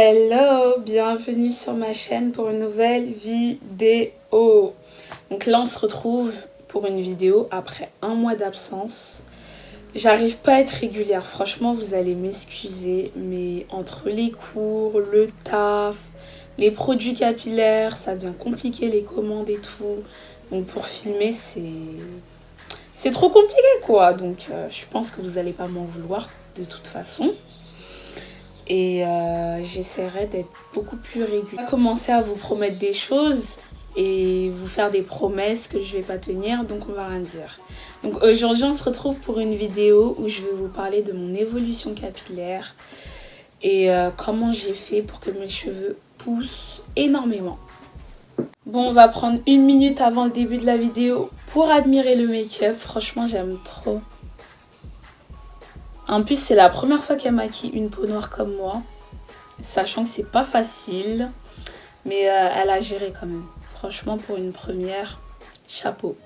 Hello, bienvenue sur ma chaîne pour une nouvelle vidéo. Donc là on se retrouve pour une vidéo après un mois d'absence. J'arrive pas à être régulière, franchement vous allez m'excuser, mais entre les cours, le taf, les produits capillaires, ça devient compliqué les commandes et tout. Donc pour filmer c'est trop compliqué quoi, donc je pense que vous allez pas m'en vouloir de toute façon. Et j'essaierai d'être beaucoup plus régulière. Je vais commencer à vous promettre des choses et vous faire des promesses que je vais pas tenir, donc on va rien dire. Donc aujourd'hui on se retrouve pour une vidéo où je vais vous parler de mon évolution capillaire et comment j'ai fait pour que mes cheveux poussent énormément. Bon, on va prendre une minute avant le début de la vidéo pour admirer le make-up. Franchement, j'aime trop. En plus, c'est la première fois qu'elle maquille une peau noire comme moi. Sachant que c'est pas facile. Mais elle a géré quand même. Franchement, pour une première, chapeau.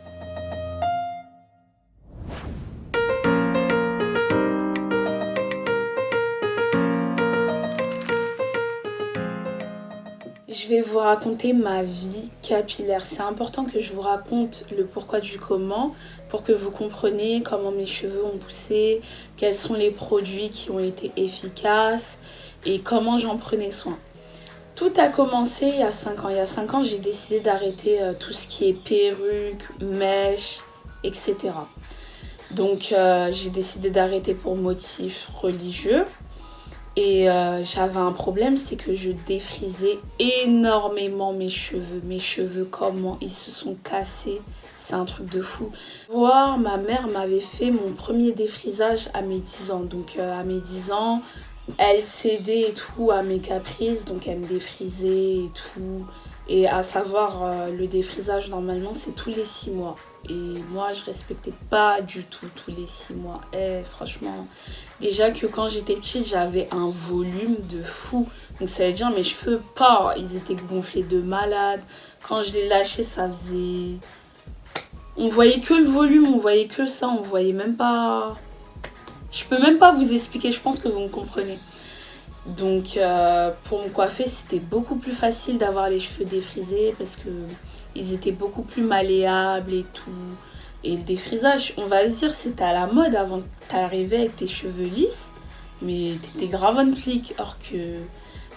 Je vais vous raconter ma vie capillaire. C'est important que je vous raconte le pourquoi du comment pour que vous compreniez comment mes cheveux ont poussé, quels sont les produits qui ont été efficaces et comment j'en prenais soin. Tout a commencé il y a 5 ans. Il y a 5 ans, j'ai décidé d'arrêter tout ce qui est perruque, mèches, etc. Donc j'ai décidé d'arrêter pour motifs religieux. Et j'avais un problème, c'est que je défrisais énormément mes cheveux. Mes cheveux, comment ils se sont cassés, c'est un truc de fou. Voir, ma mère m'avait fait mon premier défrisage à mes 10 ans. Donc à mes 10 ans, elle cédait et tout à mes caprices, donc elle me défrisait et tout. Et à savoir, le défrisage normalement c'est tous les 6 mois. Et moi je respectais pas du tout tous les 6 mois. Et franchement, déjà que quand j'étais petite j'avais un volume de fou. Donc ça veut dire mes cheveux, pas, ils étaient gonflés de malade. Quand je les lâchais ça faisait... On voyait que le volume, on voyait que ça, on voyait même pas... Je peux même pas vous expliquer, je pense que vous me comprenez. Donc pour me coiffer c'était beaucoup plus facile d'avoir les cheveux défrisés parce que ils étaient beaucoup plus malléables et tout. Et le défrisage, on va se dire, c'était à la mode avant que t'arrivais avec tes cheveux lisses, mais t'étais grave on flic. Or que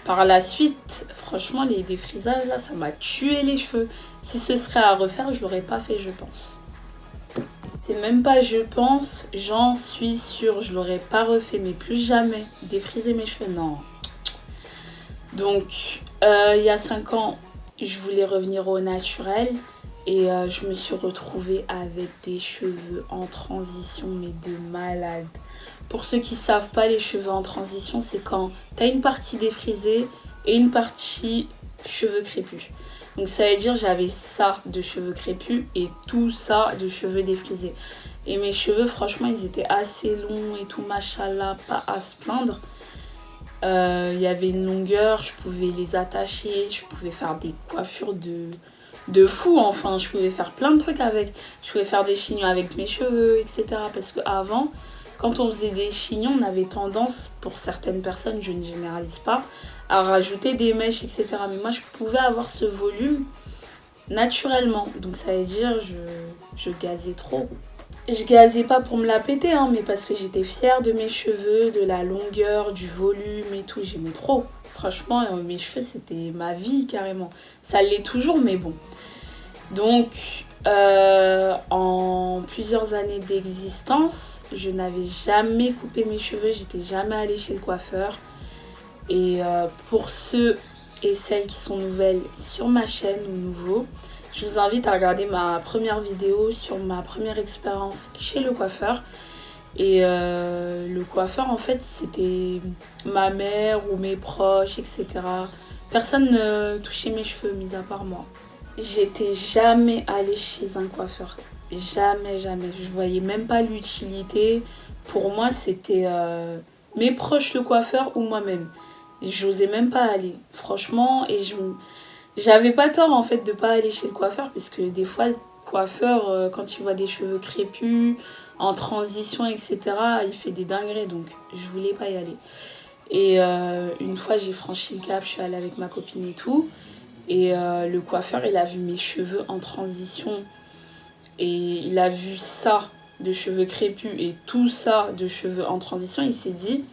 par la suite, franchement les défrisages là ça m'a tué les cheveux. Si ce serait à refaire je l'aurais pas fait je pense. C'est même pas je pense, j'en suis sûre, je l'aurais pas refait, mais plus jamais défriser mes cheveux, non. Donc, il y a 5 ans, je voulais revenir au naturel et je me suis retrouvée avec des cheveux en transition, mais de malade. Pour ceux qui savent pas, les cheveux en transition, c'est quand t'as une partie défrisée et une partie cheveux crépus. Donc ça veut dire j'avais ça de cheveux crépus et tout ça de cheveux défrisés. Et mes cheveux franchement ils étaient assez longs et tout, machallah, pas à se plaindre. Il y avait une longueur, je pouvais les attacher, je pouvais faire des coiffures de fou, enfin je pouvais faire plein de trucs avec. Je pouvais faire des chignons avec mes cheveux, etc. Parce qu'avant, quand on faisait des chignons, on avait tendance, pour certaines personnes, je ne généralise pas, à rajouter des mèches, etc. Mais moi, je pouvais avoir ce volume naturellement. Donc ça veut dire je gazais trop. Je gazais pas pour me la péter, hein, mais parce que j'étais fière de mes cheveux, de la longueur, du volume et tout. J'aimais trop. Franchement, mes cheveux, c'était ma vie carrément. Ça l'est toujours, mais bon. Donc, en plusieurs années d'existence, je n'avais jamais coupé mes cheveux, j'étais jamais allée chez le coiffeur. Et pour ceux et celles qui sont nouvelles sur ma chaîne ou nouveaux, je vous invite à regarder ma première vidéo sur ma première expérience chez le coiffeur. Et le coiffeur, en fait, c'était ma mère ou mes proches, etc. Personne ne touchait mes cheveux, mis à part moi. J'étais jamais allée chez un coiffeur. Jamais, jamais. Je voyais même pas l'utilité. Pour moi, c'était mes proches le coiffeur ou moi-même. J'osais même pas aller. Franchement, et j'avais pas tort en fait de pas aller chez le coiffeur. Parce que des fois, le coiffeur, quand tu vois des cheveux crépus, en transition, etc., il fait des dingueries. Donc, je voulais pas y aller. Et une fois j'ai franchi le cap, je suis allée avec ma copine et tout. Et le coiffeur, il a vu mes cheveux en transition. Et il a vu ça de cheveux crépus et tout ça de cheveux en transition. Il s'est dit,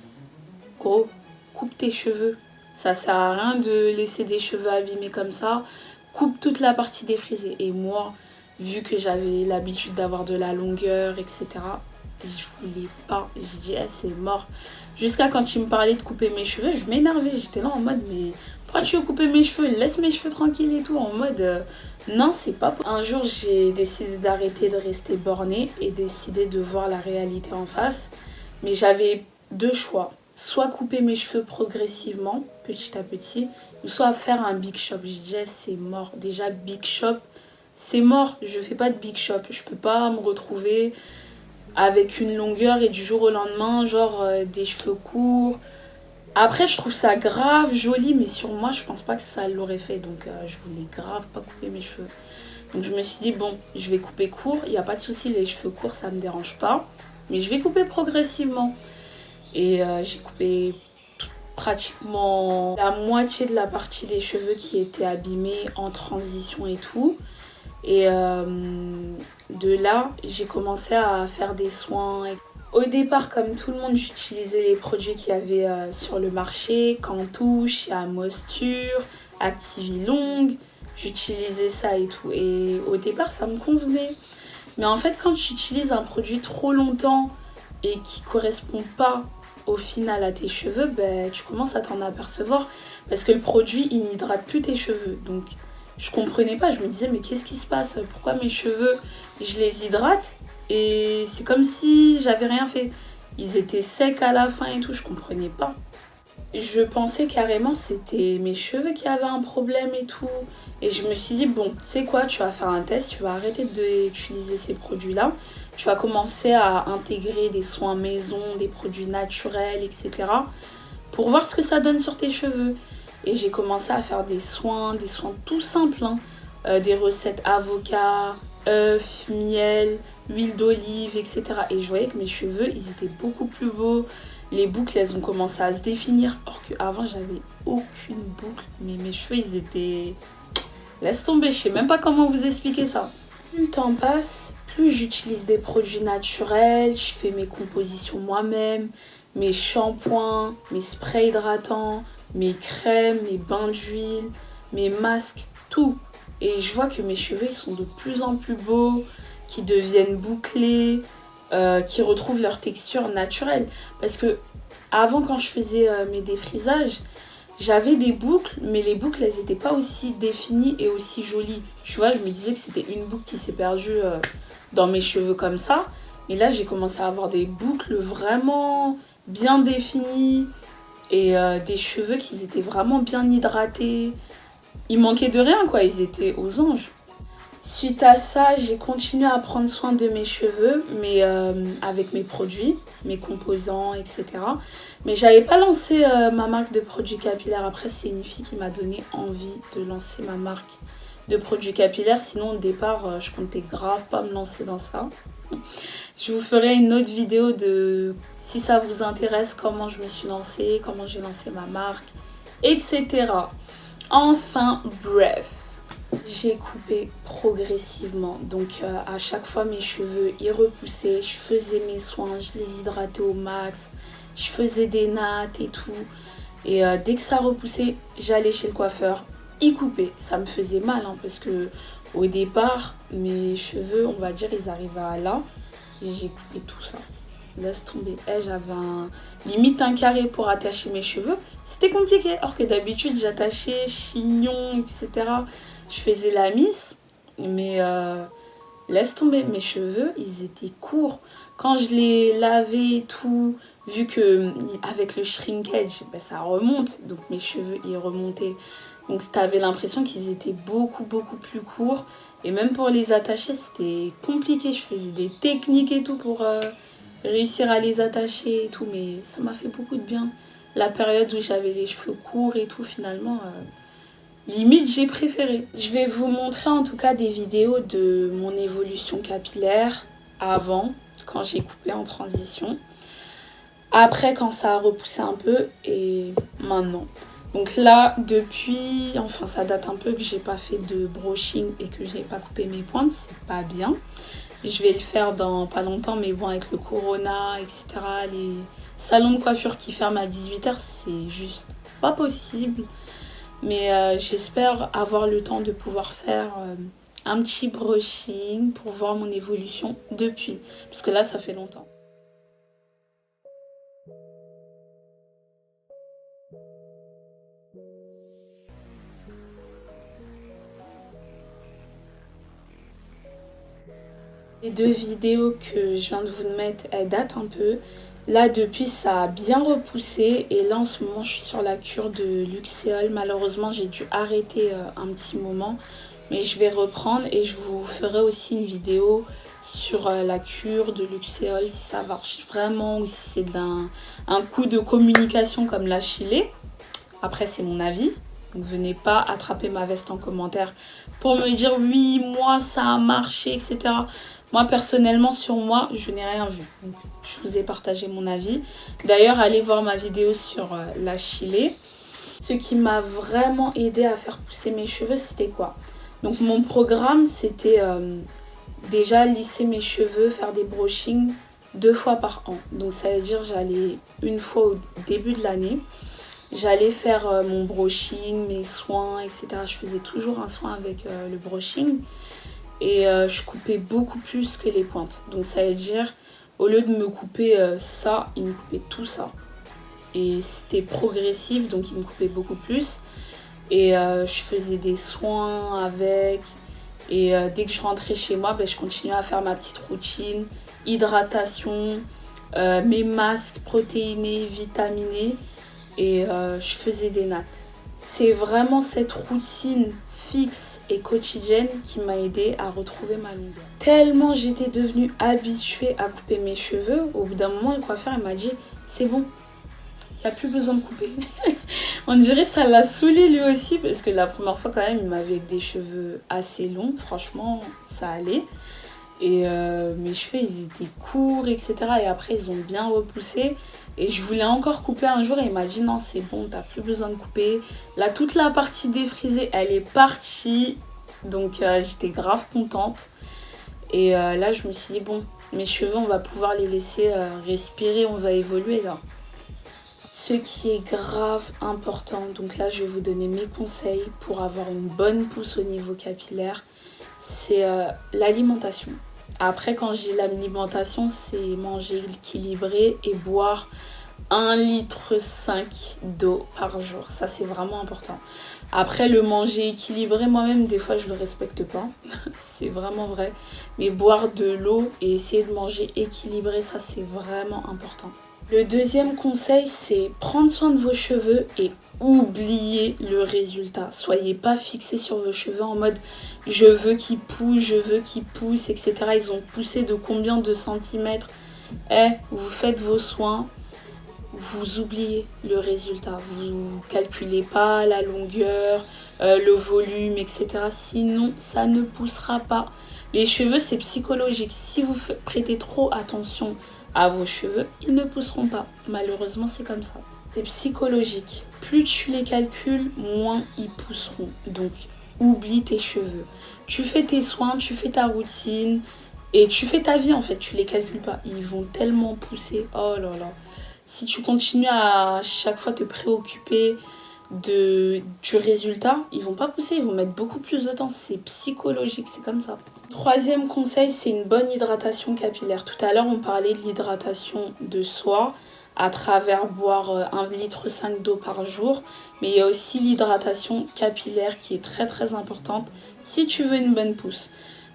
gros, coupe tes cheveux. Ça sert à rien de laisser des cheveux abîmés comme ça. Coupe toute la partie défrisée. Et moi, vu que j'avais l'habitude d'avoir de la longueur, etc., je voulais pas. J'ai dit, eh, c'est mort. Jusqu'à quand il me parlait de couper mes cheveux, je m'énervais. J'étais là en mode, mais pourquoi tu veux couper mes cheveux? Laisse mes cheveux tranquilles et tout. En mode, non, c'est pas. Un jour, j'ai décidé d'arrêter de rester bornée et décidé de voir la réalité en face. Mais j'avais deux choix. Soit couper mes cheveux progressivement, petit à petit, ou soit faire un big shop. Je disais, c'est mort. Déjà, big shop, c'est mort. Je fais pas de big shop. Je peux pas me retrouver avec une longueur et du jour au lendemain, genre des cheveux courts. Après, je trouve ça grave joli, mais sur moi, je pense pas que ça l'aurait fait. Donc, je voulais grave pas couper mes cheveux. Donc, je me suis dit, bon, je vais couper court. Il n'y a pas de souci, les cheveux courts, ça me dérange pas. Mais je vais couper progressivement. Et j'ai coupé pratiquement la moitié de la partie des cheveux qui étaient abîmés en transition et tout. Et de là, j'ai commencé à faire des soins. Au départ, comme tout le monde, j'utilisais les produits qu'il y avait sur le marché, Cantouche, Mosture, Activie-Longue. J'utilisais ça et tout. Et au départ, ça me convenait. Mais en fait, quand tu utilises un produit trop longtemps et qui ne correspond pas au final à tes cheveux, ben, tu commences à t'en apercevoir. Parce que le produit, il n'hydrate plus tes cheveux. Donc, je comprenais pas. Je me disais, mais qu'est-ce qui se passe? Pourquoi mes cheveux, je les hydrate et c'est comme si j'avais rien fait. Ils étaient secs à la fin et tout, je comprenais pas. Je pensais carrément c'était mes cheveux qui avaient un problème et tout. Et je me suis dit, bon, tu sais quoi, tu vas faire un test, tu vas arrêter d'utiliser ces produits-là. Tu vas commencer à intégrer des soins maison, des produits naturels, etc. pour voir ce que ça donne sur tes cheveux. Et j'ai commencé à faire des soins tout simples, hein. Des recettes avocat, œufs, miel, huile d'olive, etc. Et je voyais que mes cheveux, ils étaient beaucoup plus beaux. Les boucles, elles ont commencé à se définir. Or qu'avant, j'avais aucune boucle. Mais mes cheveux, ils étaient... Laisse tomber, je sais même pas comment vous expliquer ça. Plus le temps passe, plus j'utilise des produits naturels. Je fais mes compositions moi-même, mes shampoings, mes sprays hydratants, mes crèmes, mes bains d'huile, mes masques, tout. Et je vois que mes cheveux ils sont de plus en plus beaux, qui deviennent bouclés, qui retrouvent leur texture naturelle. Parce que avant, quand je faisais mes défrisages, j'avais des boucles, mais les boucles, elles n'étaient pas aussi définies et aussi jolies. Tu vois, je me disais que c'était une boucle qui s'est perdue dans mes cheveux comme ça. Mais là, j'ai commencé à avoir des boucles vraiment bien définies et des cheveux qui étaient vraiment bien hydratés. Il manquait de rien, quoi. Ils étaient aux anges. Suite à ça, j'ai continué à prendre soin de mes cheveux, mais avec mes produits, mes composants, etc. Mais j'avais pas lancé ma marque de produits capillaires. Après, c'est une fille qui m'a donné envie de lancer ma marque de produits capillaires. Sinon, au départ, je comptais grave pas me lancer dans ça. Je vous ferai une autre vidéo de, si ça vous intéresse, comment je me suis lancée, comment j'ai lancé ma marque, etc. Enfin, bref. J'ai coupé progressivement, donc à chaque fois mes cheveux ils repoussaient, je faisais mes soins, je les hydratais au max, je faisais des nattes et tout. Et dès que ça repoussait, j'allais chez le coiffeur, il coupait. Ça me faisait mal hein, parce que au départ, mes cheveux, on va dire, ils arrivaient à là. Et j'ai coupé tout ça. Laisse tomber. J'avais limite un carré pour attacher mes cheveux. C'était compliqué, alors que d'habitude j'attachais chignon, etc. Je faisais la miss, mais laisse tomber, mes cheveux, ils étaient courts. Quand je les lavais et tout, vu que avec le shrinkage, ben, ça remonte, donc mes cheveux, ils remontaient. Donc tu avais l'impression qu'ils étaient beaucoup plus courts. Et même pour les attacher, c'était compliqué. Je faisais des techniques et tout pour réussir à les attacher et tout. Mais ça m'a fait beaucoup de bien. La période où j'avais les cheveux courts et tout, finalement... limite, j'ai préféré. Je vais vous montrer en tout cas des vidéos de mon évolution capillaire avant, quand j'ai coupé en transition. après quand ça a repoussé un peu et maintenant. Donc là, depuis, enfin ça date un peu que j'ai pas fait de brushing et que j'ai pas coupé mes pointes, c'est pas bien. Je vais le faire dans pas longtemps, mais bon, avec le corona, etc., les salons de coiffure qui ferment à 18h, c'est juste pas possible. Mais j'espère avoir le temps de pouvoir faire un petit brushing pour voir mon évolution depuis. Parce que là, ça fait longtemps. Les 2 vidéos que je viens de vous mettre, elles datent un peu. Là, depuis, ça a bien repoussé. Et là, en ce moment, je suis sur la cure de Luxéol. Malheureusement, j'ai dû arrêter un petit moment. Mais je vais reprendre et je vous ferai aussi une vidéo sur la cure de Luxéol, si ça marche vraiment ou si c'est un coup de communication comme la Chilée. Après, c'est mon avis. Donc, venez pas attraper ma veste en commentaire pour me dire oui, moi, ça a marché, etc. Moi, personnellement, sur moi, je n'ai rien vu. Donc, je vous ai partagé mon avis. D'ailleurs, allez voir ma vidéo sur la Chilée. Ce qui m'a vraiment aidé à faire pousser mes cheveux, c'était quoi? Donc, mon programme, c'était déjà lisser mes cheveux, faire des brushings 2 fois par an. Donc, ça veut dire j'allais une fois au début de l'année. J'allais faire mon brushing, mes soins, etc. Je faisais toujours un soin avec le brushing. Et je coupais beaucoup plus que les pointes. Donc ça veut dire, au lieu de me couper ça, il me coupait tout ça. Et c'était progressif, donc il me coupait beaucoup plus. Et je faisais des soins avec. Et dès que je rentrais chez moi, je continuais à faire ma petite routine. Hydratation, mes masques protéinés, vitaminés. Et je faisais des nattes. C'est vraiment cette routine fixe et quotidienne qui m'a aidée à retrouver ma longueur. Tellement j'étais devenue habituée à couper mes cheveux, au bout d'un moment, le coiffeur m'a dit « c'est bon, il n'y a plus besoin de couper ». On dirait que ça l'a saoulé lui aussi, parce que la première fois quand même, il m'avait des cheveux assez longs, franchement, ça allait. Et mes cheveux, ils étaient courts, etc. Et après, ils ont bien repoussé. Et je voulais encore couper un jour et il m'a dit non, c'est bon, t'as plus besoin de couper. Là, toute la partie défrisée, elle est partie. Donc, j'étais grave contente. Et là, je me suis dit, bon, mes cheveux, on va pouvoir les laisser respirer, on va évoluer là. Ce qui est grave important, donc là, je vais vous donner mes conseils pour avoir une bonne pousse au niveau capillaire. C'est l'alimentation. Après, quand j'ai l'alimentation, c'est manger équilibré et boire 1,5 litre d'eau par jour. Ça, c'est vraiment important. Après, le manger équilibré, moi-même, des fois, je ne le respecte pas. C'est vraiment vrai. Mais boire de l'eau et essayer de manger équilibré, ça, c'est vraiment important. Le deuxième conseil, c'est prendre soin de vos cheveux et oublier le résultat. Soyez pas fixés sur vos cheveux en mode je veux qu'ils poussent, etc. Ils ont poussé de combien de centimètres? Vous faites vos soins, vous oubliez le résultat. Vous ne calculez pas la longueur, le volume, etc. Sinon, ça ne poussera pas. Les cheveux, c'est psychologique. Si vous prêtez trop attention à vos cheveux, ils ne pousseront pas. Malheureusement, c'est comme ça. C'est psychologique. Plus tu les calcules, moins ils pousseront. Donc, oublie tes cheveux. Tu fais tes soins, tu fais ta routine et tu fais ta vie en fait. Tu les calcules pas. Ils vont tellement pousser. Oh là là. Si tu continues à chaque fois te préoccuper du résultat, ils vont pas pousser. Ils vont mettre beaucoup plus de temps. C'est psychologique. C'est comme ça. Troisième conseil, c'est une bonne hydratation capillaire. Tout à l'heure, on parlait de l'hydratation de soi à travers boire 1,5 litre d'eau par jour. Mais il y a aussi l'hydratation capillaire qui est très très importante si tu veux une bonne pousse.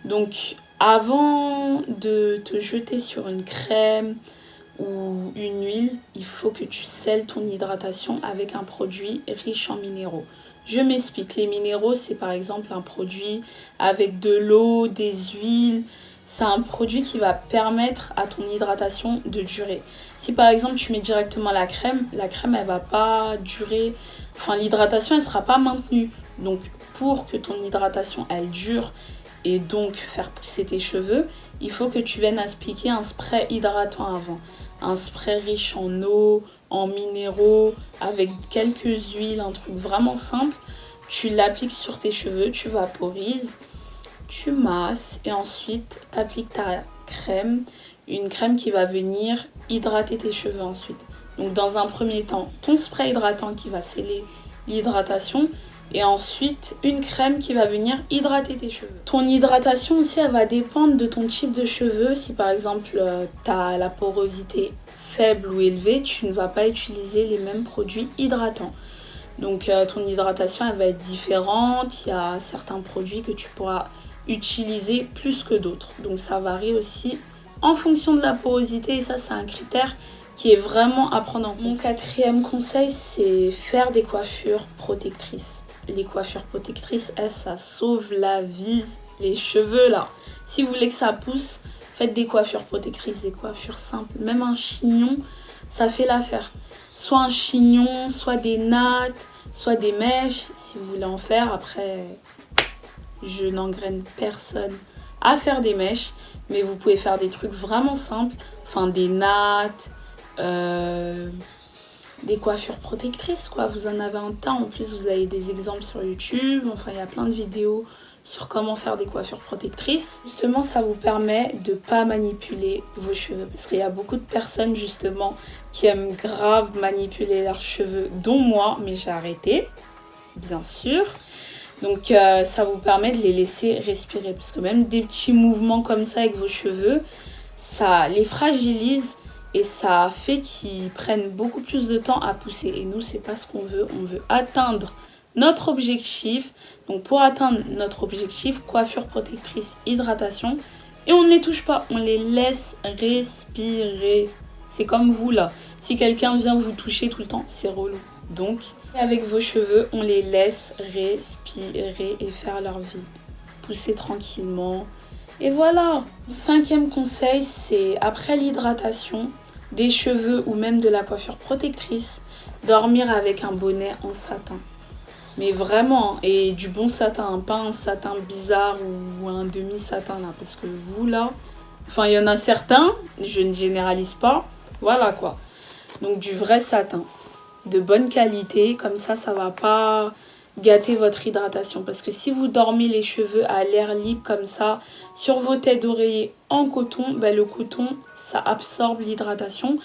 Donc, avant de te jeter sur une crème ou une huile, il faut que tu scelles ton hydratation avec un produit riche en minéraux. Je m'explique, les minéraux, c'est par exemple un produit avec de l'eau, des huiles. C'est un produit qui va permettre à ton hydratation de durer. Si par exemple tu mets directement la crème elle va pas durer, enfin l'hydratation elle sera pas maintenue. Donc pour que ton hydratation elle dure et donc faire pousser tes cheveux, il faut que tu viennes appliquer un spray hydratant avant. un spray riche en eau, en minéraux, avec quelques huiles, un truc vraiment simple. Tu l'appliques sur tes cheveux, tu vaporises, tu masses et ensuite tu appliques ta crème, une crème qui va venir hydrater tes cheveux ensuite. Donc dans un premier temps, ton spray hydratant qui va sceller l'hydratation et ensuite une crème qui va venir hydrater tes cheveux. Ton hydratation aussi, elle va dépendre de ton type de cheveux. Si par exemple tu as la porosité faible ou élevée, tu ne vas pas utiliser les mêmes produits hydratants. Donc ton hydratation elle va être différente, il y a certains produits que tu pourras utiliser plus que d'autres. Donc ça varie aussi en fonction de la porosité et ça c'est un critère qui est vraiment à prendre en compte. Mon quatrième conseil c'est faire des coiffures protectrices. Les coiffures protectrices, ça sauve la vie. Les cheveux là, si vous voulez que ça pousse, faites des coiffures protectrices, des coiffures simples. Même un chignon, ça fait l'affaire. Soit un chignon, soit des nattes, soit des mèches, si vous voulez en faire. Après, je n'engraine personne à faire des mèches, mais vous pouvez faire des trucs vraiment simples. Enfin, des nattes, des coiffures protectrices, quoi. Vous en avez un tas. En plus, vous avez des exemples sur YouTube. Enfin, il y a plein de vidéos sur comment faire des coiffures protectrices. Justement, ça vous permet de ne pas manipuler vos cheveux. Parce qu'il y a beaucoup de personnes, justement, qui aiment grave manipuler leurs cheveux, dont moi, mais j'ai arrêté, bien sûr. Donc, ça vous permet de les laisser respirer. Parce que même des petits mouvements comme ça avec vos cheveux, ça les fragilise et ça fait qu'ils prennent beaucoup plus de temps à pousser. Et nous, c'est pas ce qu'on veut. On veut atteindre notre objectif. Donc pour atteindre notre objectif, coiffure protectrice, hydratation. Et on ne les touche pas, on les laisse respirer. C'est comme vous là. Si quelqu'un vient vous toucher tout le temps, c'est relou. Donc avec vos cheveux, on les laisse respirer et faire leur vie. Pousser tranquillement. Et voilà. Cinquième conseil, c'est après l'hydratation des cheveux ou même de la coiffure protectrice, dormir avec un bonnet en satin. Mais vraiment, et du bon satin, pas un satin bizarre ou un demi-satin là, parce que vous là, enfin il y en a certains, je ne généralise pas, voilà quoi. Donc du vrai satin, de bonne qualité, comme ça va pas gâter votre hydratation. Parce que si vous dormez les cheveux à l'air libre comme ça, sur vos têtes d'oreiller en coton, ben le coton, ça absorbe l'hydratation.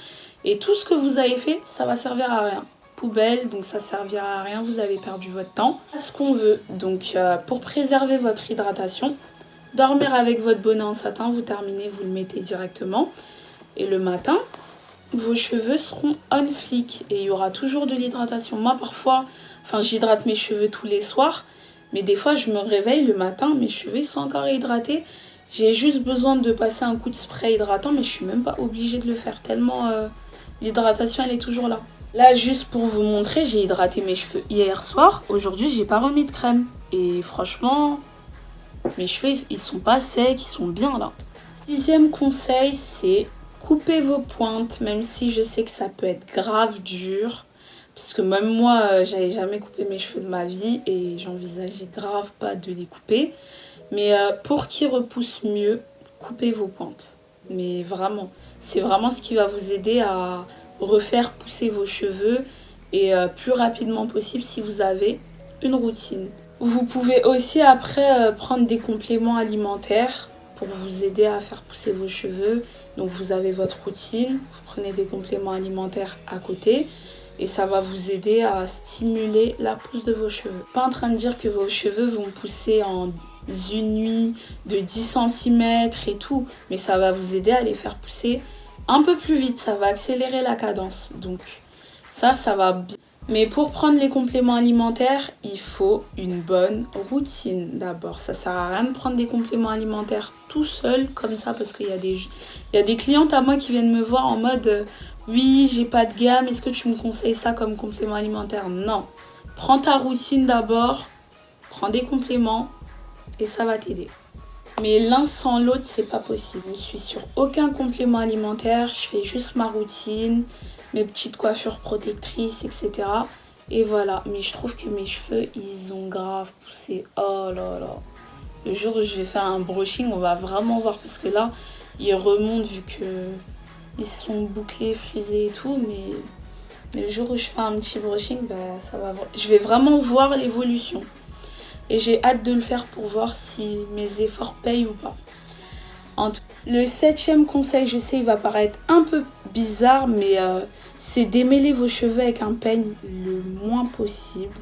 Et tout ce que vous avez fait, ça va servir à rien. Poubelle, donc ça servira à rien, vous avez perdu votre temps. Ce qu'on veut, donc pour préserver votre hydratation, dormir avec votre bonnet en satin, vous terminez, vous le mettez directement. Et le matin, vos cheveux seront on flic et il y aura toujours de l'hydratation. Moi parfois, j'hydrate mes cheveux tous les soirs, mais des fois je me réveille le matin, mes cheveux sont encore hydratés. J'ai juste besoin de passer un coup de spray hydratant, mais je suis même pas obligée de le faire tellement l'hydratation elle est toujours là. Là, juste pour vous montrer, j'ai hydraté mes cheveux hier soir. Aujourd'hui, j'ai pas remis de crème. Et franchement, mes cheveux, ils sont pas secs, ils sont bien là. Dixième conseil, c'est couper vos pointes, même si je sais que ça peut être grave dur. Parce que même moi, j'avais jamais coupé mes cheveux de ma vie et j'envisageais grave pas de les couper. Mais pour qu'ils repoussent mieux, coupez vos pointes. Mais vraiment, c'est vraiment ce qui va vous aider à refaire pousser vos cheveux et plus rapidement possible si vous avez une routine. Vous pouvez aussi après prendre des compléments alimentaires pour vous aider à faire pousser vos cheveux. Donc vous avez votre routine, vous prenez des compléments alimentaires à côté et ça va vous aider à stimuler la pousse de vos cheveux. Pas en train de dire que vos cheveux vont pousser en une nuit de 10 cm et tout, mais ça va vous aider à les faire pousser un peu plus vite, ça va accélérer la cadence. Donc ça va bien. Mais pour prendre les compléments alimentaires, il faut une bonne routine d'abord. Ça sert à rien de prendre des compléments alimentaires tout seul comme ça parce qu'il y a des clientes à moi qui viennent me voir en mode oui, j'ai pas de gamme, est-ce que tu me conseilles ça comme complément alimentaire? Non. Prends ta routine d'abord, prends des compléments et ça va t'aider. Mais l'un sans l'autre, c'est pas possible. Je ne suis sur aucun complément alimentaire, je fais juste ma routine, mes petites coiffures protectrices, etc. Et voilà, mais je trouve que mes cheveux, ils ont grave poussé. Oh là là. Le jour où je vais faire un brushing, on va vraiment voir parce que là, ils remontent vu que ils sont bouclés, frisés et tout, mais le jour où je fais un petit brushing, bah, je vais vraiment voir l'évolution. Et j'ai hâte de le faire pour voir si mes efforts payent ou pas. Le 7e conseil, je sais, il va paraître un peu bizarre, mais c'est démêler vos cheveux avec un peigne le moins possible.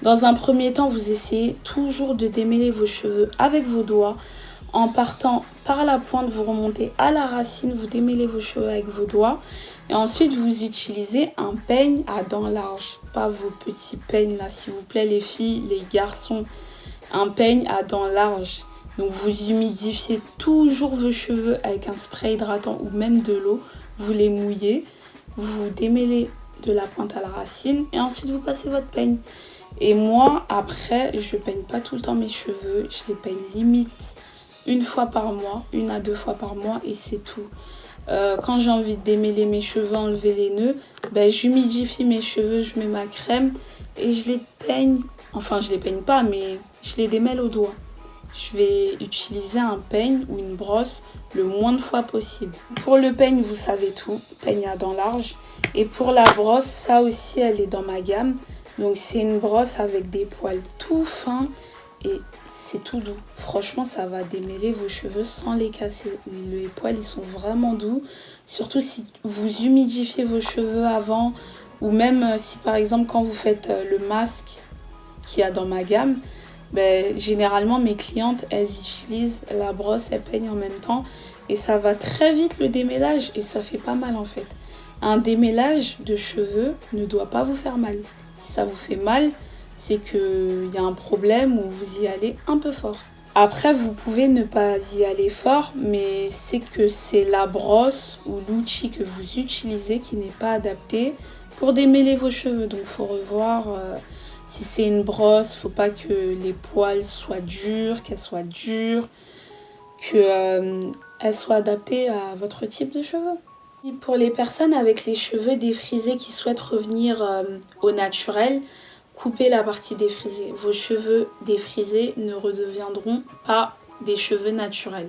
Dans un premier temps, vous essayez toujours de démêler vos cheveux avec vos doigts. En partant par la pointe, vous remontez à la racine, vous démêlez vos cheveux avec vos doigts. Et ensuite, vous utilisez un peigne à dents larges. Pas vos petits peignes là, s'il vous plaît, les filles, les garçons. Un peigne à dents larges. Donc vous humidifiez toujours vos cheveux avec un spray hydratant ou même de l'eau. Vous les mouillez, vous démêlez de la pointe à la racine et ensuite vous passez votre peigne. Et moi, après, je peigne pas tout le temps mes cheveux. Je les peigne limite une fois par mois, 1 à 2 fois par mois et c'est tout. Quand j'ai envie de démêler mes cheveux, enlever les nœuds, ben, j'humidifie mes cheveux, je mets ma crème et je les peigne. Enfin, je les peigne pas, mais je les démêle au doigt. Je vais utiliser un peigne ou une brosse le moins de fois possible. Pour le peigne, vous savez tout, peigne à dents larges. Et pour la brosse, ça aussi, elle est dans ma gamme. Donc c'est une brosse avec des poils tout fins et c'est tout doux. Franchement, ça va démêler vos cheveux sans les casser. Les poils, ils sont vraiment doux. Surtout si vous humidifiez vos cheveux avant ou même si par exemple quand vous faites le masque qu'il y a dans ma gamme, ben, généralement mes clientes elles utilisent la brosse, elles peignent en même temps et ça va très vite le démêlage et ça fait pas mal en fait. Un démêlage de cheveux ne doit pas vous faire mal. Si ça vous fait mal, c'est qu'il y a un problème ou vous y allez un peu fort. Après, vous pouvez ne pas y aller fort, mais c'est que c'est la brosse ou l'outil que vous utilisez qui n'est pas adapté pour démêler vos cheveux. Donc, il faut revoir si c'est une brosse, il ne faut pas que les poils soient durs, qu'elles soient dures, qu'elles soient adaptées à votre type de cheveux. Et pour les personnes avec les cheveux défrisés qui souhaitent revenir au naturel, coupez la partie défrisée. Vos cheveux défrisés ne redeviendront pas des cheveux naturels.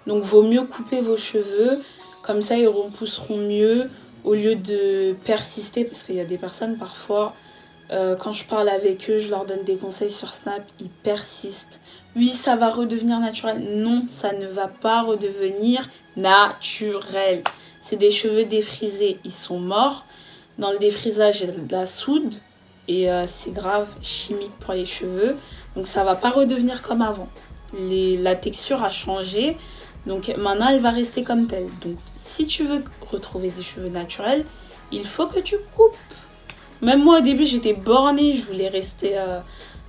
Donc vaut mieux couper vos cheveux, comme ça ils repousseront mieux au lieu de persister. Parce qu'il y a des personnes parfois, quand je parle avec eux, je leur donne des conseils sur Snap, ils persistent. Oui, ça va redevenir naturel. Non, ça ne va pas redevenir naturel. C'est des cheveux défrisés, ils sont morts. Dans le défrisage, il y a de la soude. Et c'est grave chimique pour les cheveux. Donc ça va pas redevenir comme avant. La texture a changé. Donc maintenant elle va rester comme telle. Donc si tu veux retrouver des cheveux naturels, il faut que tu coupes. Même moi au début j'étais bornée. Je voulais rester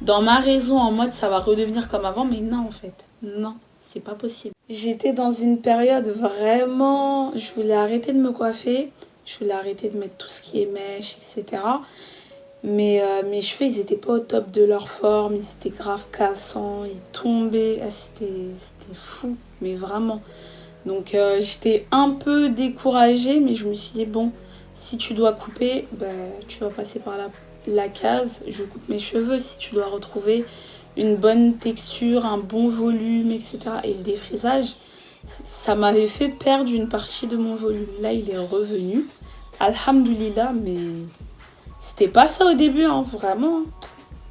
dans ma raison en mode ça va redevenir comme avant. Mais non en fait. Non, c'est pas possible. J'étais dans une période vraiment... Je voulais arrêter de me coiffer. Je voulais arrêter de mettre tout ce qui est mèche, etc. Mais mes cheveux, ils étaient pas au top de leur forme, ils étaient grave cassants, ils tombaient, c'était fou, mais vraiment. Donc j'étais un peu découragée, mais je me suis dit, bon, si tu dois couper, bah, tu vas passer par la case, je coupe mes cheveux. Si tu dois retrouver une bonne texture, un bon volume, etc. Et le défrisage, ça m'avait fait perdre une partie de mon volume. Là, il est revenu, alhamdoulilah, mais... C'était pas ça au début, hein, vraiment.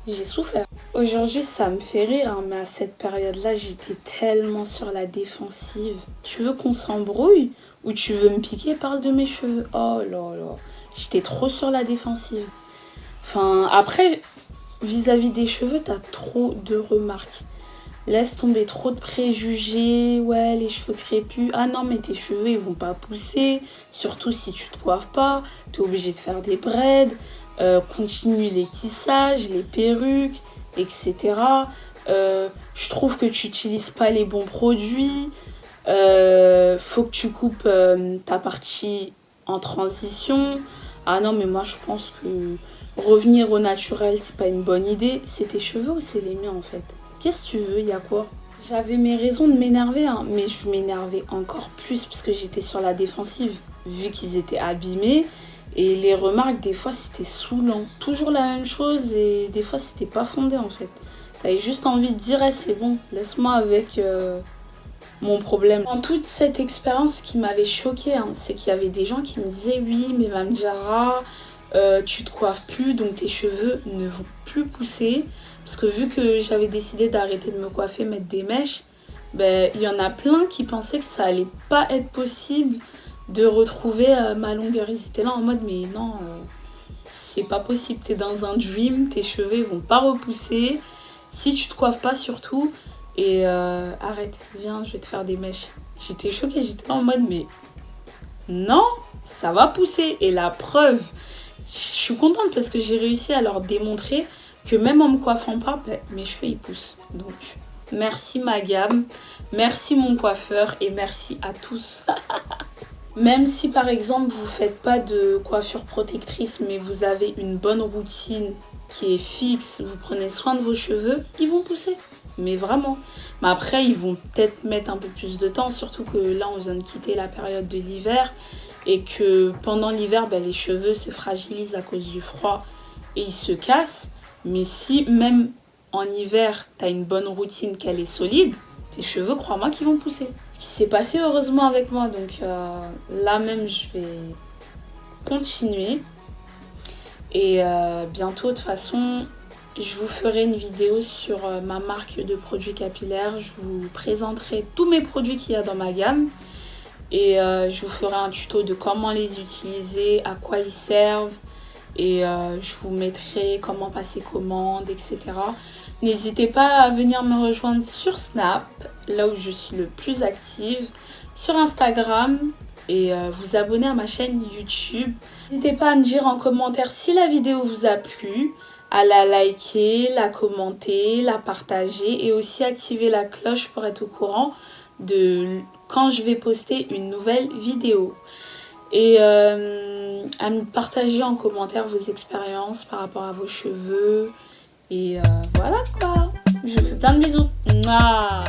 J'ai souffert. Aujourd'hui, ça me fait rire, hein, mais à cette période-là, j'étais tellement sur la défensive. Tu veux qu'on s'embrouille ou tu veux me piquer? Parle de mes cheveux. Oh là là. J'étais trop sur la défensive. Enfin, après, vis-à-vis des cheveux, t'as trop de remarques. Laisse tomber trop de préjugés. Ouais, les cheveux crépus. Ah non, mais tes cheveux, ils vont pas pousser. Surtout si tu te coiffes pas. T'es obligé de faire des braids. Continue les tissages, les perruques, etc. Je trouve que tu n'utilises pas les bons produits. Faut que tu coupes ta partie en transition. Ah non, mais moi je pense que revenir au naturel, c'est pas une bonne idée. C'est tes cheveux ou c'est les miens en fait? Qu'est-ce que tu veux? Il y a quoi? J'avais mes raisons de m'énerver, hein, mais je m'énervais encore plus parce que j'étais sur la défensive, vu qu'ils étaient abîmés. Et les remarques, des fois, c'était saoulant. Toujours la même chose et des fois, c'était pas fondé en fait. T'avais juste envie de dire, hey, c'est bon, laisse-moi avec mon problème. Dans toute cette expérience, ce qui m'avait choquée, hein, c'est qu'il y avait des gens qui me disaient oui, mais Mame Diarra, tu te coiffes plus, donc tes cheveux ne vont plus pousser. Parce que vu que j'avais décidé d'arrêter de me coiffer, mettre des mèches, ben, il y en a plein qui pensaient que ça allait pas être possible de retrouver ma longueur. Ils étaient là en mode mais non, c'est pas possible, t'es dans un dream, tes cheveux vont pas repousser. Si tu te coiffes pas surtout, et arrête, viens, je vais te faire des mèches. J'étais choquée, j'étais là en mode mais non, ça va pousser. Et la preuve, je suis contente parce que j'ai réussi à leur démontrer que même en me coiffant pas, ben, mes cheveux ils poussent. Donc merci ma gamme, merci mon coiffeur et merci à tous. Même si par exemple vous faites pas de coiffure protectrice mais vous avez une bonne routine qui est fixe, vous prenez soin de vos cheveux, ils vont pousser. Mais vraiment. Mais après ils vont peut-être mettre un peu plus de temps, surtout que là on vient de quitter la période de l'hiver et que pendant l'hiver ben, les cheveux se fragilisent à cause du froid et ils se cassent. Mais si même en hiver t'as une bonne routine qu'elle est solide, tes cheveux, crois-moi, qu'ils vont pousser. Ce qui s'est passé heureusement avec moi, donc là même je vais continuer. Et bientôt de toute façon, je vous ferai une vidéo sur ma marque de produits capillaires. Je vous présenterai tous mes produits qu'il y a dans ma gamme. Et je vous ferai un tuto de comment les utiliser, à quoi ils servent. Et je vous mettrai comment passer commande, etc. N'hésitez pas à venir me rejoindre sur Snap, là où je suis le plus active, sur Instagram et vous abonner à ma chaîne YouTube. N'hésitez pas à me dire en commentaire si la vidéo vous a plu, à la liker, la commenter, la partager et aussi activer la cloche pour être au courant de quand je vais poster une nouvelle vidéo. Et à me partager en commentaire vos expériences par rapport à vos cheveux. Et voilà quoi. Je vous fais plein de bisous. Mouah.